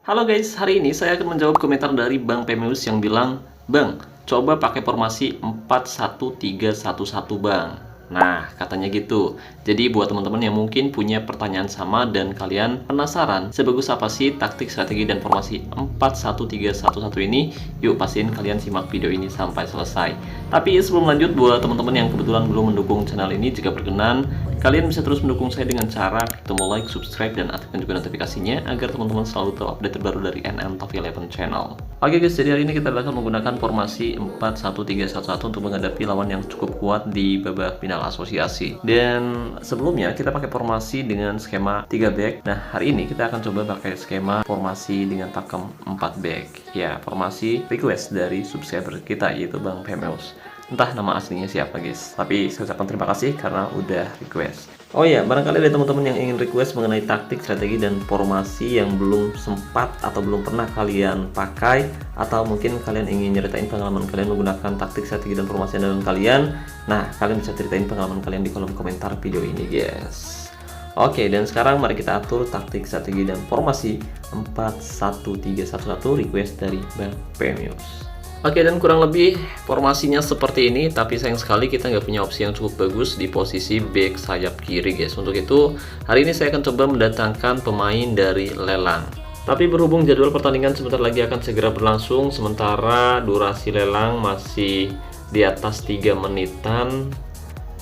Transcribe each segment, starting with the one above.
Halo guys, hari ini saya akan menjawab komentar dari Bang Pemeus yang bilang, "Bang, coba pakai formasi 4-1-3-1-1 Bang." Nah, katanya gitu. Jadi buat teman-teman yang mungkin punya pertanyaan sama dan kalian penasaran sebagus apa sih taktik, strategi, dan formasi 4-1-3-1-1 ini, yuk pastiin kalian simak video ini sampai selesai. Tapi sebelum lanjut, buat teman-teman yang kebetulan belum mendukung channel ini, jika berkenan, kalian bisa terus mendukung saya dengan cara klik tombol like, subscribe, dan aktifkan juga notifikasinya agar teman-teman selalu tahu update terbaru dari NM11 Channel. Oke guys, jadi hari ini kita bakal menggunakan formasi 4-1-3-1-1 untuk menghadapi lawan yang cukup kuat di babak final asosiasi. Dan sebelumnya kita pakai formasi dengan skema 3 back. Nah, hari ini kita akan coba pakai skema formasi dengan pakem 4 back. Ya, formasi request dari subscriber kita yaitu Bang Pemeus. Entah nama aslinya siapa guys, tapi saya ucapkan terima kasih karena udah request. Oh ya, barangkali ada teman-teman yang ingin request mengenai taktik, strategi, dan formasi yang belum sempat atau belum pernah kalian pakai, atau mungkin kalian ingin nyeritain pengalaman kalian menggunakan taktik, strategi, dan formasi andalan kalian. Nah, kalian bisa ceritain pengalaman kalian di kolom komentar video ini guys. Oke, dan sekarang mari kita atur taktik, strategi, dan formasi 4-1-3-1-1 request dari Bang Pemeus. Oke, dan kurang lebih formasinya seperti ini, tapi sayang sekali kita nggak punya opsi yang cukup bagus di posisi back sayap kiri guys. Untuk itu, hari ini saya akan coba mendatangkan pemain dari lelang. Tapi berhubung jadwal pertandingan sebentar lagi akan segera berlangsung, sementara durasi lelang masih di atas 3 menitan.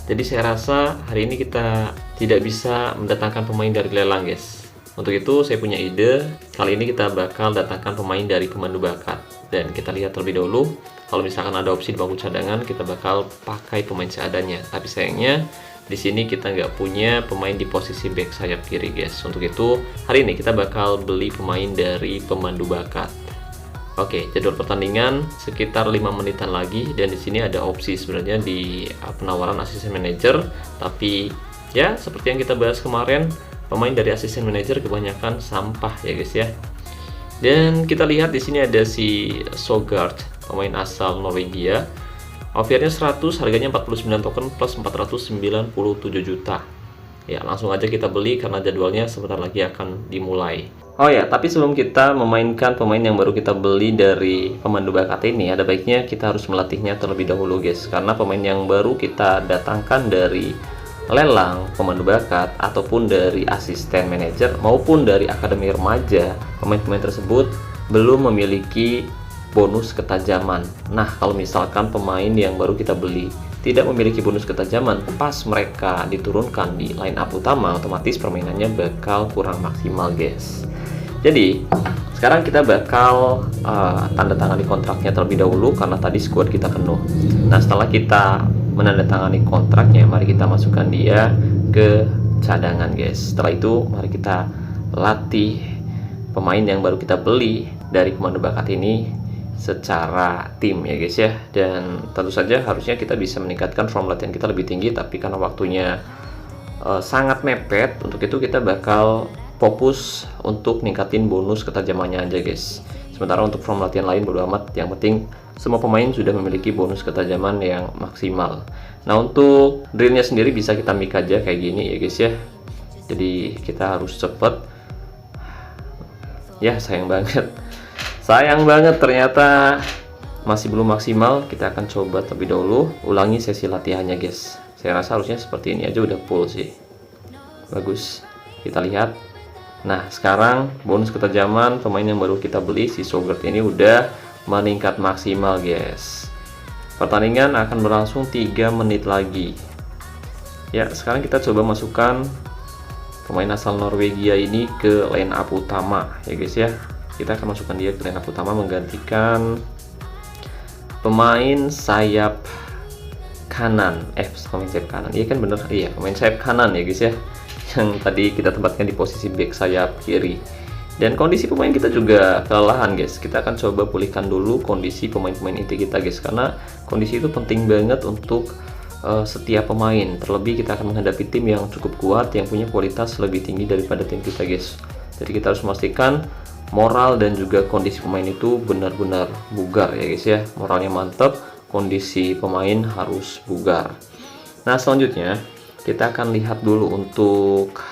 Jadi saya rasa hari ini kita tidak bisa mendatangkan pemain dari lelang guys. Untuk itu saya punya ide, kali ini kita bakal datangkan pemain dari pemandu bakat. Dan kita lihat terlebih dahulu, kalau misalkan ada opsi di bangku cadangan, kita bakal pakai pemain seadanya. Tapi sayangnya, di sini kita nggak punya pemain di posisi back sayap kiri guys. Untuk itu, hari ini kita bakal beli pemain dari pemandu bakat. Oke, jadwal pertandingan sekitar 5 menitan lagi. Dan di sini ada opsi sebenarnya di penawaran asisten manajer. Tapi ya, seperti yang kita bahas kemarin, pemain dari asisten manajer kebanyakan sampah ya guys ya. Dan kita lihat di sini ada si Sogard, pemain asal Norwegia. Offernya 100, harganya 49 token plus 497 juta. Ya, langsung aja kita beli karena jadwalnya sebentar lagi akan dimulai. Oh ya, tapi sebelum kita memainkan pemain yang baru kita beli dari pemandu bakat ini, ada baiknya kita harus melatihnya terlebih dahulu guys. Karena pemain yang baru kita datangkan dari lelang, pemandu bakat, ataupun dari asisten manajer maupun dari akademi remaja, pemain-pemain tersebut belum memiliki bonus ketajaman. Nah, kalau misalkan pemain yang baru kita beli tidak memiliki bonus ketajaman, pas mereka diturunkan di line up utama, otomatis permainannya bakal kurang maksimal guys. Jadi sekarang kita bakal tanda tangan di kontraknya terlebih dahulu karena tadi squad kita penuh. Nah, setelah kita menandatangani kontraknya, mari kita masukkan dia ke cadangan guys. Setelah itu mari kita latih pemain yang baru kita beli dari pemandu bakat ini secara tim ya guys ya. Dan tentu saja harusnya kita bisa meningkatkan form latihan kita lebih tinggi, tapi karena waktunya sangat mepet, untuk itu kita bakal fokus untuk ningkatin bonus ketajamannya aja guys. Sementara untuk form latihan lain bodo amat, yang penting semua pemain sudah memiliki bonus ketajaman yang maksimal. Nah, untuk drillnya sendiri bisa kita mic aja kayak gini ya guys ya. Jadi kita harus cepet. Ya, sayang banget ternyata masih belum maksimal. Kita akan coba terlebih dahulu ulangi sesi latihannya guys. Saya rasa harusnya seperti ini aja udah full sih. Bagus, kita lihat. Nah, sekarang bonus ketajaman pemain yang baru kita beli, si Sogard ini udah meningkat maksimal guys. Pertandingan akan berlangsung 3 menit lagi. Ya, sekarang kita coba masukkan pemain asal Norwegia ini ke line up utama ya guys ya. Kita akan masukkan dia ke line up utama menggantikan pemain sayap kanan. Pemain sayap kanan. Iya kan bener? Iya, pemain sayap kanan ya guys ya. Yang tadi kita tempatkan di posisi back sayap kiri. Dan kondisi pemain kita juga kelelahan guys. Kita akan coba pulihkan dulu kondisi pemain-pemain inti kita guys, karena kondisi itu penting banget untuk setiap pemain. Terlebih kita akan menghadapi tim yang cukup kuat, yang punya kualitas lebih tinggi daripada tim kita guys. Jadi kita harus memastikan moral dan juga kondisi pemain itu benar-benar bugar ya guys ya. Moralnya mantap, kondisi pemain harus bugar. Nah, selanjutnya kita akan lihat dulu untuk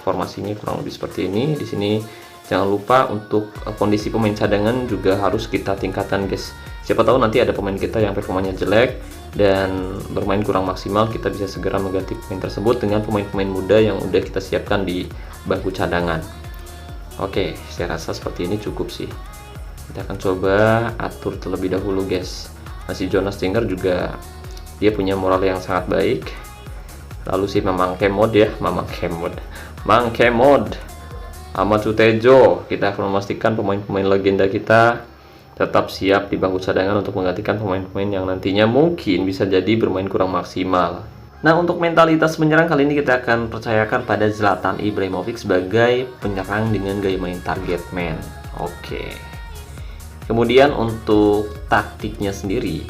formasinya kurang lebih seperti ini. Di sini Jangan lupa untuk kondisi pemain cadangan juga harus kita tingkatkan guys. Siapa tahu nanti ada pemain kita yang performanya jelek dan bermain kurang maksimal, kita bisa segera mengganti pemain tersebut dengan pemain-pemain muda yang udah kita siapkan di bangku cadangan. Oke, saya rasa seperti ini cukup sih. Kita akan coba atur terlebih dahulu guys. Masih Jonas Stinger juga dia punya moral yang sangat baik. Lalu si Mang Kemod ya, Mang Kemod Ahmad Sutejo, kita akan memastikan pemain-pemain legenda kita tetap siap di bangku cadangan untuk menggantikan pemain-pemain yang nantinya mungkin bisa jadi bermain kurang maksimal. Nah, untuk mentalitas menyerang kali ini kita akan percayakan pada Zlatan Ibrahimovic sebagai penyerang dengan gaya main target man. Oke. Kemudian untuk taktiknya sendiri,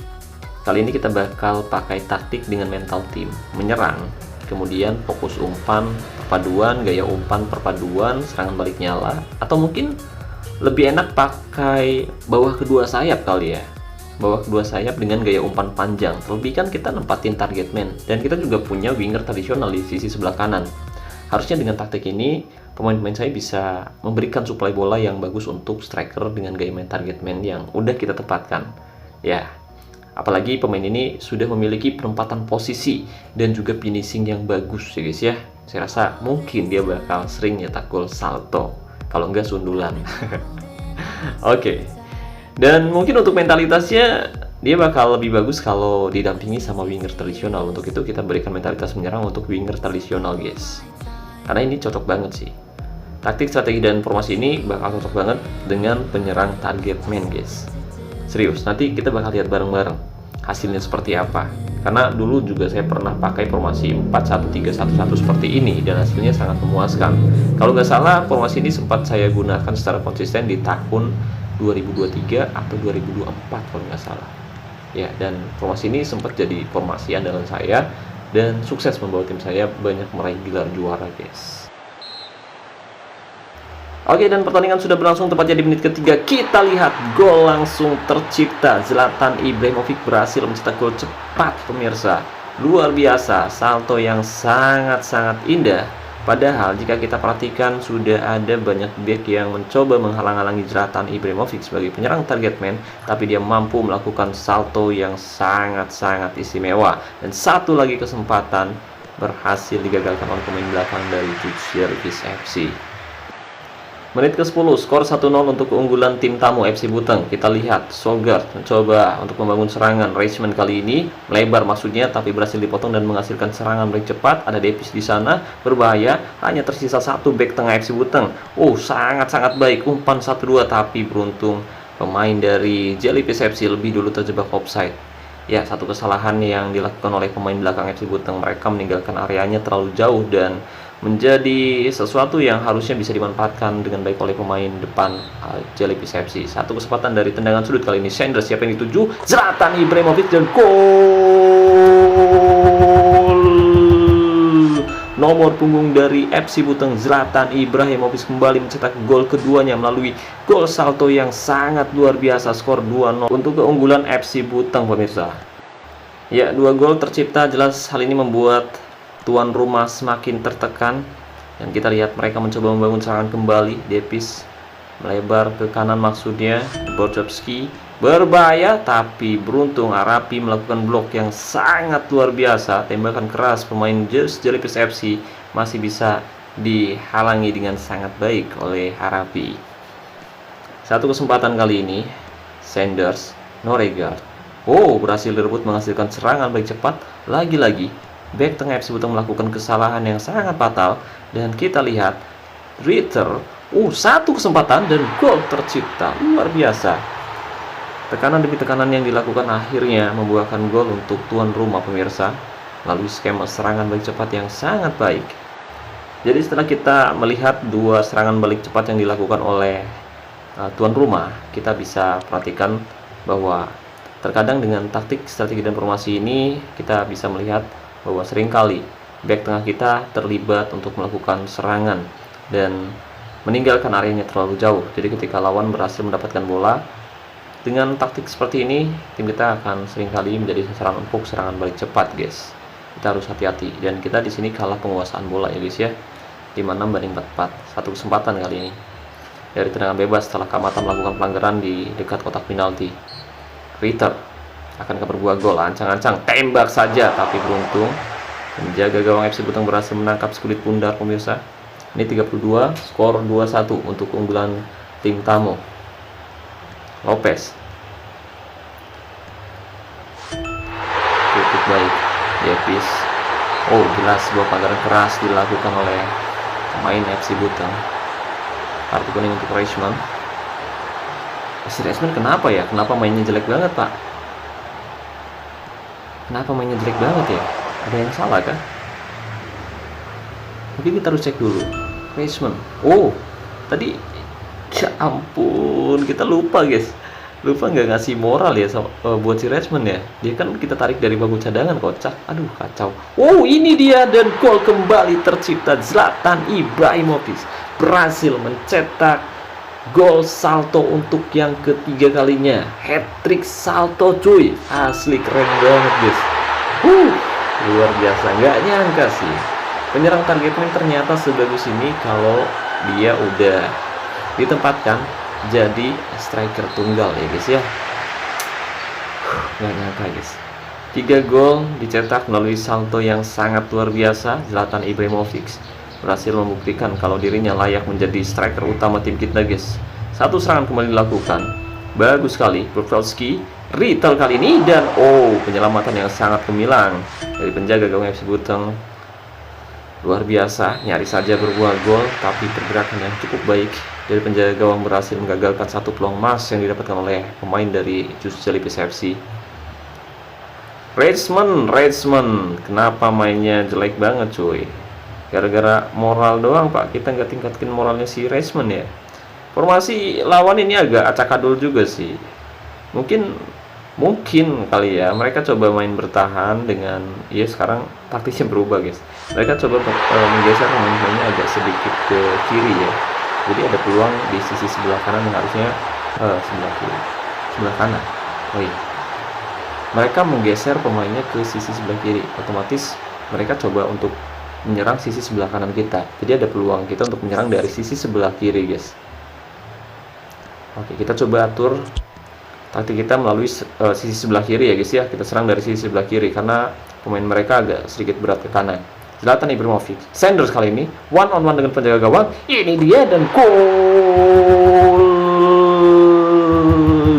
kali ini kita bakal pakai taktik dengan mental team, menyerang, kemudian fokus umpan, perpaduan, gaya umpan, perpaduan, serangan balik nyala, atau mungkin lebih enak pakai bawah kedua sayap kali ya. Bawah kedua sayap dengan gaya umpan panjang. Terlebih kan kita nempatin target man dan kita juga punya winger tradisional di sisi sebelah kanan. Harusnya dengan taktik ini pemain-pemain saya bisa memberikan suplai bola yang bagus untuk striker dengan gaya main target man yang udah kita tepatkan. Ya, apalagi pemain ini sudah memiliki penempatan posisi dan juga finishing yang bagus ya guys ya. Saya rasa mungkin dia bakal sering nyetak gol salto, kalau enggak sundulan. Oke. Dan mungkin untuk mentalitasnya dia bakal lebih bagus kalau didampingi sama winger tradisional. Untuk itu kita berikan mentalitas menyerang untuk winger tradisional guys. Karena ini cocok banget sih. Taktik, strategi, dan formasi ini bakal cocok banget dengan penyerang target man guys. Serius, nanti kita bakal lihat bareng-bareng hasilnya seperti apa. Karena dulu juga saya pernah pakai formasi 4-1-3-1-1 seperti ini dan hasilnya sangat memuaskan. Kalau nggak salah, formasi ini sempat saya gunakan secara konsisten di tahun 2023 atau 2024 kalau nggak salah. Ya, dan formasi ini sempat jadi formasi andalan saya dan sukses membawa tim saya banyak meraih gelar juara guys. Oke, dan pertandingan sudah berlangsung tepatnya di menit ketiga. Kita lihat gol langsung tercipta. Zlatan Ibrahimovic berhasil mencetak gol cepat pemirsa. Luar biasa, salto yang sangat-sangat indah. Padahal jika kita perhatikan sudah ada banyak back yang mencoba menghalang-halangi Zlatan Ibrahimovic sebagai penyerang target man, tapi dia mampu melakukan salto yang sangat-sangat istimewa. Dan satu lagi kesempatan berhasil digagalkan oleh pemain belakang dari Jellyfish FC. Menit ke-10, skor 1-0 untuk keunggulan tim tamu FC Buteng. Kita lihat, Sogard mencoba untuk membangun serangan. Reisman kali ini melebar maksudnya, tapi berhasil dipotong dan menghasilkan serangan balik cepat. Ada Davis di sana, berbahaya. Hanya tersisa satu back tengah FC Buteng. Sangat-sangat baik. Umpan 1-2, tapi beruntung pemain dari Jellyfish FC lebih dulu terjebak offside. Ya, satu kesalahan yang dilakukan oleh pemain belakang FC Buteng. Mereka meninggalkan areanya terlalu jauh dan menjadi sesuatu yang harusnya bisa dimanfaatkan dengan baik oleh pemain depan Jellyfish FC. Satu kesempatan dari tendangan sudut kali ini. Sanders siapa yang dituju? Zlatan Ibrahimovic dan gol! Nomor punggung dari FC Buteng, Zlatan Ibrahimovic kembali mencetak gol keduanya melalui gol salto yang sangat luar biasa. Skor 2-0 untuk keunggulan FC Buteng pemirsa. Ya, 2 gol tercipta, jelas hal ini membuat tuan rumah semakin tertekan. Dan kita lihat mereka mencoba membangun serangan kembali. Davis melebar ke kanan maksudnya. Borchowski berbahaya, tapi beruntung Arapi melakukan blok yang sangat luar biasa. Tembakan keras pemain Jellyfish FC masih bisa dihalangi dengan sangat baik oleh Arapi. Satu kesempatan kali ini Sanders, Noregard berhasil direbut menghasilkan serangan balik cepat. Lagi-lagi back tengah FC Buteng melakukan kesalahan yang sangat fatal. Dan kita lihat Ritter, satu kesempatan dan gol tercipta. Luar biasa. Tekanan demi tekanan yang dilakukan akhirnya membuahkan gol untuk tuan rumah pemirsa, melalui skema serangan balik cepat yang sangat baik. Jadi setelah kita melihat 2 serangan balik cepat yang dilakukan oleh tuan rumah, kita bisa perhatikan bahwa terkadang dengan taktik, strategi, dan formasi ini kita bisa melihat bahwa seringkali back tengah kita terlibat untuk melakukan serangan dan meninggalkan areanya terlalu jauh. Jadi ketika lawan berhasil mendapatkan bola, dengan taktik seperti ini tim kita akan seringkali menjadi sasaran empuk serangan balik cepat guys. Kita harus hati-hati, dan kita di sini kalah penguasaan bola ya guys ya, 5-6 banding 4-4. Satu kesempatan kali ini. dari tendangan bebas setelah Kamata melakukan pelanggaran di dekat kotak penalti. Ritter akan berbuah gol, ancang-ancang tembak saja tapi beruntung penjaga gawang FC Buteng berhasil menangkap sekulit pundar pemirsa. Ini 32, skor 2-1 untuk keunggulan tim tamu. Lopez tutup baik, Davis. Oh, jelas sebuah pelanggaran keras dilakukan oleh pemain FC Buteng. Kartu kuning untuk Reisman. Si Reisman kenapa ya? Kenapa mainnya jelek banget, Pak? Kenapa mainnya jelek banget ya? Ada yang salah kah? Mungkin kita harus cek dulu. Reisman. Oh, tadi ya ampun, kita lupa guys. Lupa nggak ngasih moral ya buat si Reisman ya. Dia kan kita tarik dari bangku cadangan, kocak. Aduh, kacau. Oh, ini dia, dan gol kembali tercipta. Zlatan Ibrahimovic berhasil mencetak gol salto untuk yang ketiga kalinya. Hat-trick salto cuy. Asli keren banget guys. Luar biasa, nggak nyangka sih penyerang target man ternyata sebagus ini kalau dia udah ditempatkan jadi striker tunggal ya guys ya. Nggak nyangka guys, 3 gol dicetak melalui salto yang sangat luar biasa. Zlatan Ibrahimovic berhasil membuktikan kalau dirinya layak menjadi striker utama tim kita guys. Satu serangan kembali dilakukan, bagus sekali Burkowski, Ritter kali ini, dan penyelamatan yang sangat gemilang dari penjaga gawang FC Buteng. Luar biasa, nyaris saja berbuah gol, tapi pergerakan yang cukup baik dari penjaga gawang berhasil menggagalkan satu peluang emas yang didapatkan oleh pemain dari Just Jellyfish FC. Reisman, kenapa mainnya jelek banget cuy? Gara-gara moral doang Pak, kita nggak tingkatkan moralnya si Reisman ya. Formasi lawan ini agak acak-adul juga sih. Mungkin kali ya mereka coba main bertahan dengan sekarang taktisnya berubah guys. Mereka coba menggeser pemain-pemainnya agak sedikit ke kiri ya. Jadi ada peluang di sisi sebelah kanan yang harusnya sebelah kanan. Mereka menggeser pemainnya ke sisi sebelah kiri. Otomatis mereka coba untuk menyerang sisi sebelah kanan kita. Jadi ada peluang kita untuk menyerang dari sisi sebelah kiri guys. Oke, kita coba atur taktik kita melalui sisi sebelah kiri ya guys ya. Kita serang dari sisi sebelah kiri karena pemain mereka agak sedikit berat ke kanan. Zlatan Ibrahimovic, Sanders kali ini one on one dengan penjaga gawang. Ini dia, dan gol.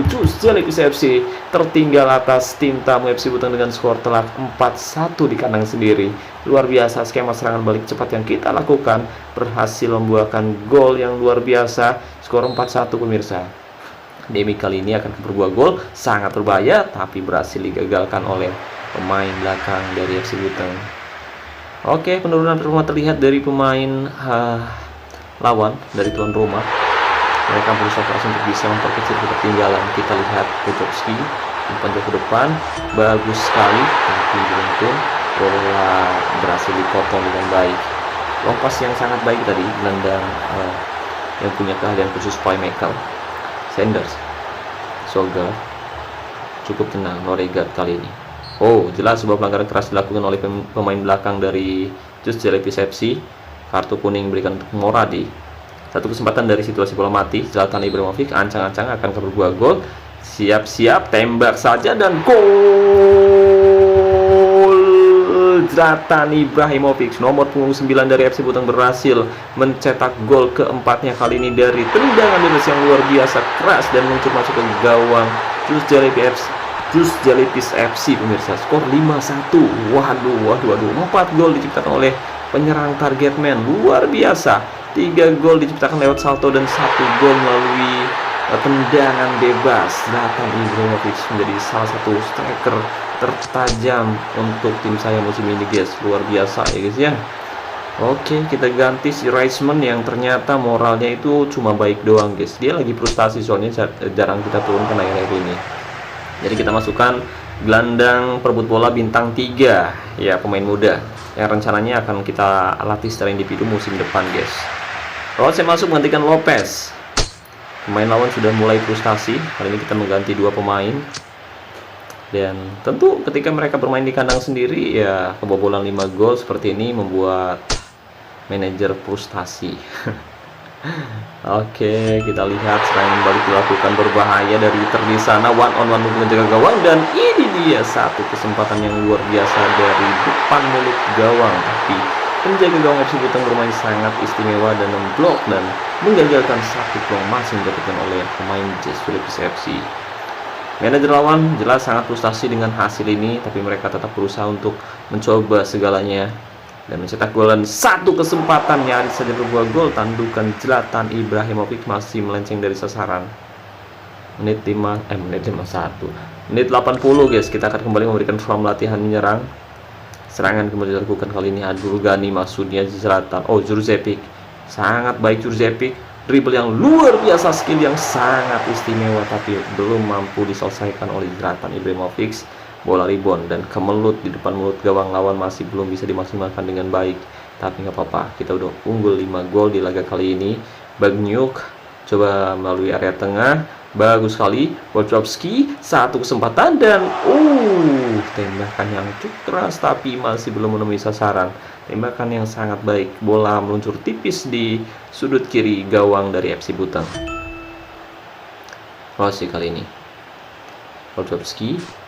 Just Jellyfish FC tertinggal atas tim tamu FC Buteng dengan skor telak 4-1 di kandang sendiri. Luar biasa, skema serangan balik cepat yang kita lakukan berhasil membuahkan gol yang luar biasa. Skor 4-1 pemirsa. Demi kali ini akan berbuah gol sangat berbahaya, tapi berhasil digagalkan oleh pemain belakang dari FC Buteng. Oke, penurunan performa terlihat dari pemain lawan dari tuan rumah. Mereka berusaha keras untuk bisa memperkecil ketertinggalan. Kita lihat Burkowski umpan jauh ke depan, bagus sekali, tapi beruntung bola berhasil dipotong dengan baik. Lompas yang sangat baik tadi, gelandang yang punya keahlian khusus playmaker. Sanders, Soga, cukup tenang, Noregard kali ini. Jelas sebuah pelanggaran keras dilakukan oleh pemain belakang dari Just Jellyfish FC. Kartu kuning diberikan untuk Moradi. Satu kesempatan dari situasi bola mati. Zlatan Ibrahimovic ancang-ancang akan berbuah gol. Siap-siap, tembak saja, dan gol. Zlatan Ibrahimovic, nomor punggung 9 dari FC Buteng, berhasil mencetak gol keempatnya kali ini dari tendangan bebas yang luar biasa keras dan meluncur masuk ke gawang Just Jellyfish FC pemirsa. Skor 5-1. Waduh, 4 gol diciptakan oleh penyerang target man, luar biasa. 3 gol diciptakan lewat salto dan 1 gol melalui tendangan bebas. Zlatan Ibrahimovic menjadi salah satu striker tertajam untuk tim saya musim ini guys. Luar biasa ya guys ya. Oke, kita ganti si Reisman yang ternyata moralnya itu cuma baik doang guys. Dia lagi frustasi soalnya jarang kita turunkan akhir-akhir ini. Jadi kita masukkan gelandang perebut bola bintang 3 ya, pemain muda yang rencananya akan kita latih secara individu musim depan guys. Saya masuk menggantikan Lopez. Pemain lawan sudah mulai frustasi. Kali ini kita mengganti 2 pemain. Dan tentu ketika mereka bermain di kandang sendiri ya, kebobolan 5 gol seperti ini membuat manajer frustasi. Oke, kita lihat serangan balik dilakukan berbahaya dari Inter di sana, one on one untuk menjaga gawang, dan ini dia satu kesempatan yang luar biasa dari depan mulut gawang, tapi penjaga gawang FC Buteng bermain sangat istimewa dan memblok dan menggagalkan satu peluang masih didapatkan oleh pemain Jazz Philippines FC. Manajer lawan jelas sangat frustasi dengan hasil ini, tapi mereka tetap berusaha untuk mencoba segalanya dan mencetak gol, dan satu kesempatan nyaris saja berbuah gol. Tandukan Zlatan Ibrahimovic masih melenceng dari sasaran. Menit 51. Menit 80 guys, kita akan kembali memberikan form latihan menyerang. Serangan kembali dilakukan kali ini Abdul Ghani, maksudnya Zlatan. Oh, Jurzepic. Sangat baik Jurzepic. Dribble yang luar biasa, skill yang sangat istimewa, tapi belum mampu diselesaikan oleh Zlatan Ibrahimovic. Bola rebound dan kemelut di depan mulut gawang lawan, masih belum bisa dimaksimalkan dengan baik. Tapi nggak apa-apa, kita udah unggul 5 gol di laga kali ini. Bagnyuk coba melalui area tengah, bagus sekali. Wojciechowski, satu kesempatan dan tembakan yang cukup keras tapi masih belum menemui sasaran. Tembakan yang sangat baik, bola meluncur tipis di sudut kiri gawang dari FC Buteng. Rossi kali ini, Wojciechowski.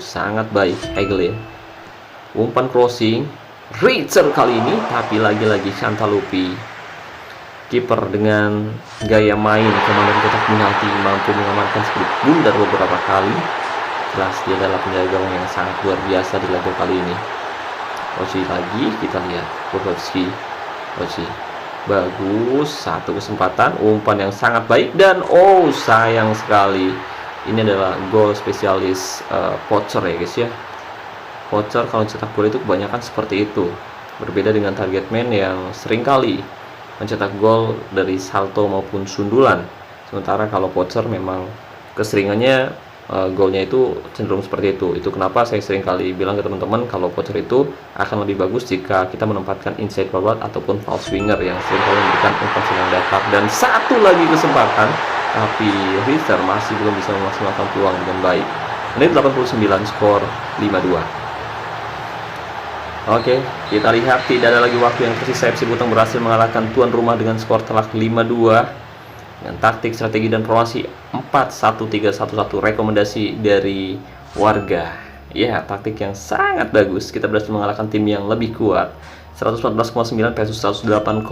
Sangat baik Eglin. Umpan crossing Richter kali ini, tapi lagi-lagi Chantalupi. Kiper dengan gaya main komandan kotak penalti mampu mengamankan speed bundar beberapa kali. Jelas dia adalah penjaga gawang yang sangat luar biasa di laga kali ini. Rossi lagi, kita lihat Wojciechowski. Rossi bagus, satu kesempatan, umpan yang sangat baik, dan sayang sekali. Ini adalah gol spesialis Pocher ya guys ya. Pocher kalau cetak gol itu kebanyakan seperti itu. Berbeda dengan target man yang seringkali mencetak gol dari salto maupun sundulan. Sementara kalau Pocher memang keseringannya golnya itu cenderung seperti itu. Itu kenapa saya seringkali bilang ke teman-teman kalau Pocher itu akan lebih bagus jika kita menempatkan inside forward ataupun false winger yang seringkali memberikan umpan silang datar. Dan satu lagi kesempatan, tapi Richter masih belum bisa memaksimalkan peluang dengan baik. Menit 89, skor 5-2. Oke, kita lihat tidak ada lagi waktu yang tersisa. FC Buteng berhasil mengalahkan tuan rumah dengan skor telak 5-2 dengan taktik, strategi, dan formasi 4-1-3-1-1. Rekomendasi dari warga. Ya, taktik yang sangat bagus. Kita berhasil mengalahkan tim yang lebih kuat, 114,9 versus 108,5.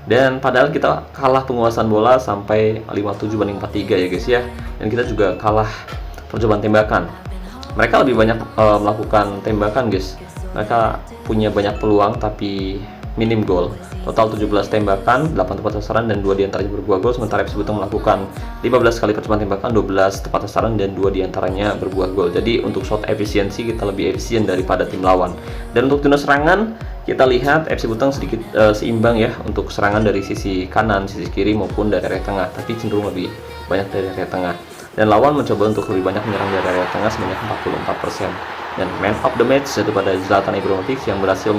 Dan padahal kita kalah penguasaan bola sampai 57-43 ya guys ya. Dan kita juga kalah percobaan tembakan. Mereka lebih banyak melakukan tembakan guys. Mereka punya banyak peluang tapi minim gol. Total 17 tembakan, 8 tepat sasaran, dan 2 diantaranya berbuah gol. Sementara FC Buteng melakukan 15 kali percobaan tembakan, 12 tepat sasaran, dan 2 diantaranya berbuah gol. Jadi untuk shot efisiensi kita lebih efisien daripada tim lawan. Dan untuk tuna serangan, kita lihat FC Buteng sedikit seimbang ya untuk serangan dari sisi kanan, sisi kiri maupun dari area tengah, tapi cenderung lebih banyak dari area tengah. Dan lawan mencoba untuk lebih banyak menyerang dari area tengah sebanyak 44%. Dan man of the match yaitu pada Zlatan Ibrahimovic yang berhasil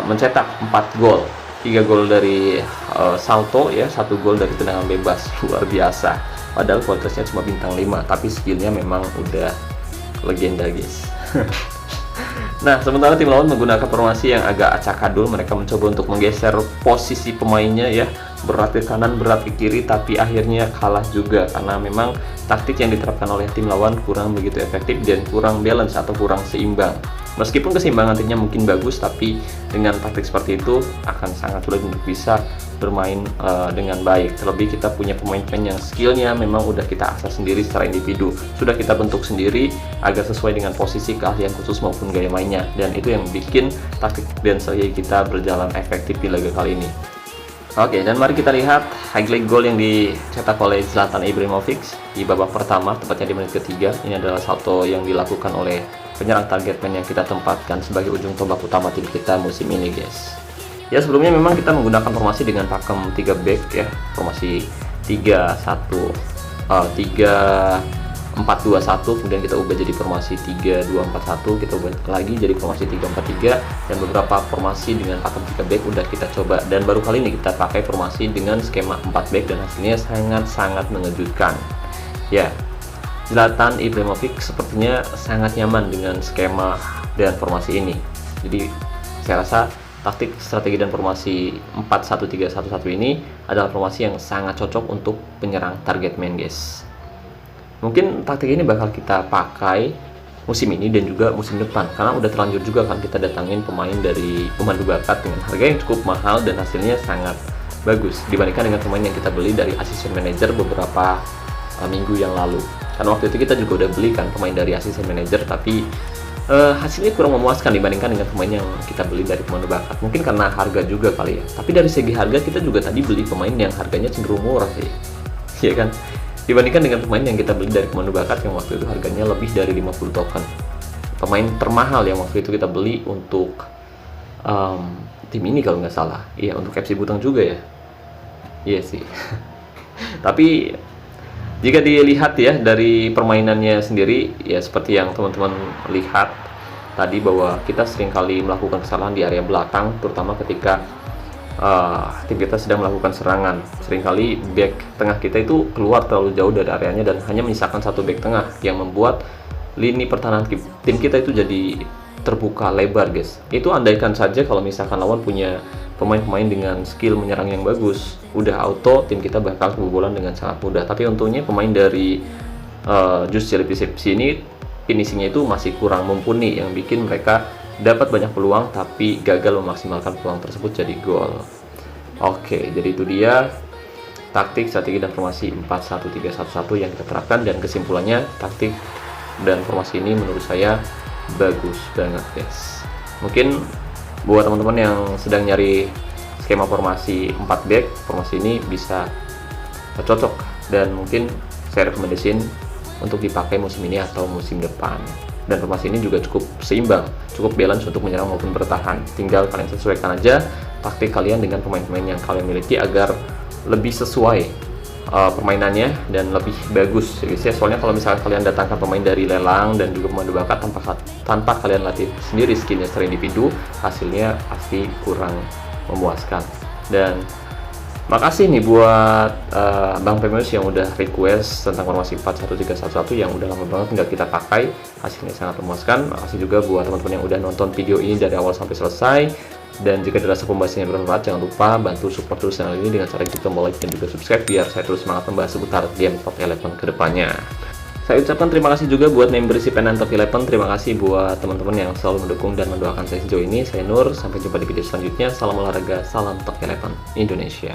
mencetak 4 gol. 3 gol dari salto ya, 1 gol dari tendangan bebas. Luar biasa. Padahal kualitasnya cuma bintang 5, tapi skillnya memang udah legenda guys. Nah, sementara tim lawan menggunakan formasi yang agak acak-adul. Mereka mencoba untuk menggeser posisi pemainnya ya, berat ke kanan, berat ke kiri, tapi akhirnya kalah juga karena memang taktik yang diterapkan oleh tim lawan kurang begitu efektif dan kurang balance atau kurang seimbang. Meskipun keseimbangan timnya mungkin bagus, tapi dengan taktik seperti itu akan sangat sulit untuk bisa bermain dengan baik. Terlebih kita punya pemain-pemain yang skillnya memang udah kita asah sendiri secara individu, sudah kita bentuk sendiri agar sesuai dengan posisi, keahlian khusus maupun gaya mainnya, dan itu yang bikin taktik dan strategi kita berjalan efektif di laga kali ini. Oke, dan mari kita lihat highlight gol yang dicetak oleh Zlatan Ibrahimovic di babak pertama, tepatnya di menit ketiga. Ini adalah salto yang dilakukan oleh penyerang target man yang kita tempatkan sebagai ujung tombak utama tim kita musim ini guys. Ya, sebelumnya memang kita menggunakan formasi dengan pakem 3 back ya, formasi 3-4-2-1, kemudian kita ubah jadi formasi 3-2-4-1, kita ubah lagi jadi formasi 3-4-3, dan beberapa formasi dengan pakem 3 back udah kita coba, dan baru kali ini kita pakai formasi dengan skema 4 back dan hasilnya sangat-sangat mengejutkan. Ya, Zlatan Ibrahimovic sepertinya sangat nyaman dengan skema dan formasi ini. Jadi saya rasa taktik, strategi, dan formasi 4-1-3-1-1 ini adalah formasi yang sangat cocok untuk penyerang target man, guys. Mungkin taktik ini bakal kita pakai musim ini dan juga musim depan, karena udah terlanjur juga kan kita datangin pemain dari pemandu bakat dengan harga yang cukup mahal dan hasilnya sangat bagus dibandingkan dengan pemain yang kita beli dari asisten manajer beberapa minggu yang lalu. Karena waktu itu kita juga udah beli kan pemain dari asisten manajer, tapi hasilnya kurang memuaskan dibandingkan dengan pemain yang kita beli dari pemandu bakat. Mungkin karena harga juga kali ya. Tapi dari segi harga kita juga tadi beli pemain yang harganya cenderung murah sih, iya kan? Dibandingkan dengan pemain yang kita beli dari pemandu bakat yang waktu itu harganya lebih dari 50 token. Pemain termahal yang waktu itu kita beli untuk tim ini kalau nggak salah. Iya, untuk FC Butang juga ya. Iya sih. Tapi jika dilihat ya dari permainannya sendiri, ya seperti yang teman-teman lihat tadi bahwa kita seringkali melakukan kesalahan di area belakang, terutama ketika tim kita sedang melakukan serangan. Seringkali back tengah kita itu keluar terlalu jauh dari areanya dan hanya menyisakan satu back tengah yang membuat lini pertahanan tim kita itu jadi terbuka lebar, guys. Itu andaikan saja kalau misalkan lawan punya pemain-pemain dengan skill menyerang yang bagus, udah auto tim kita bakal kebobolan dengan sangat mudah. Tapi untungnya pemain dari Jus Jellyfish ini finishingnya itu masih kurang mumpuni, yang bikin mereka dapat banyak peluang tapi gagal memaksimalkan peluang tersebut jadi gol. Oke, jadi itu dia taktik, strategi, dan formasi 4-1-3-1-1 yang kita terapkan, dan kesimpulannya taktik dan formasi ini menurut saya bagus banget, guys. Mungkin buat teman-teman yang sedang nyari skema formasi 4 back, formasi ini bisa cocok dan mungkin saya rekomendasiin untuk dipakai musim ini atau musim depan. Dan formasi ini juga cukup seimbang, cukup balance untuk menyerang maupun bertahan. Tinggal kalian sesuaikan aja taktik kalian dengan pemain-pemain yang kalian miliki agar lebih sesuai permainannya dan lebih bagus, guys ya. Soalnya kalau misalnya kalian datangkan pemain dari lelang dan juga pemandu bakat tanpa kalian latih sendiri skillnya secara individu, hasilnya pasti kurang memuaskan. Dan makasih nih buat Bang Pemius yang udah request tentang formasi 4-1-3-1-1 yang udah lama banget nggak kita pakai, hasilnya sangat memuaskan. Makasih juga buat teman-teman yang udah nonton video ini dari awal sampai selesai. Dan jika dirasa pembahasannya bermanfaat, jangan lupa bantu support terus channel ini dengan cara klik tombol like dan juga subscribe biar saya terus semangat membahas seputar game Top 11 ke depannya. Saya ucapkan terima kasih juga buat membership penan Top 11. Terima kasih buat teman-teman yang selalu mendukung dan mendoakan saya sejauh ini. Saya Nur, sampai jumpa di video selanjutnya. Salam olahraga, salam Top 11 Indonesia.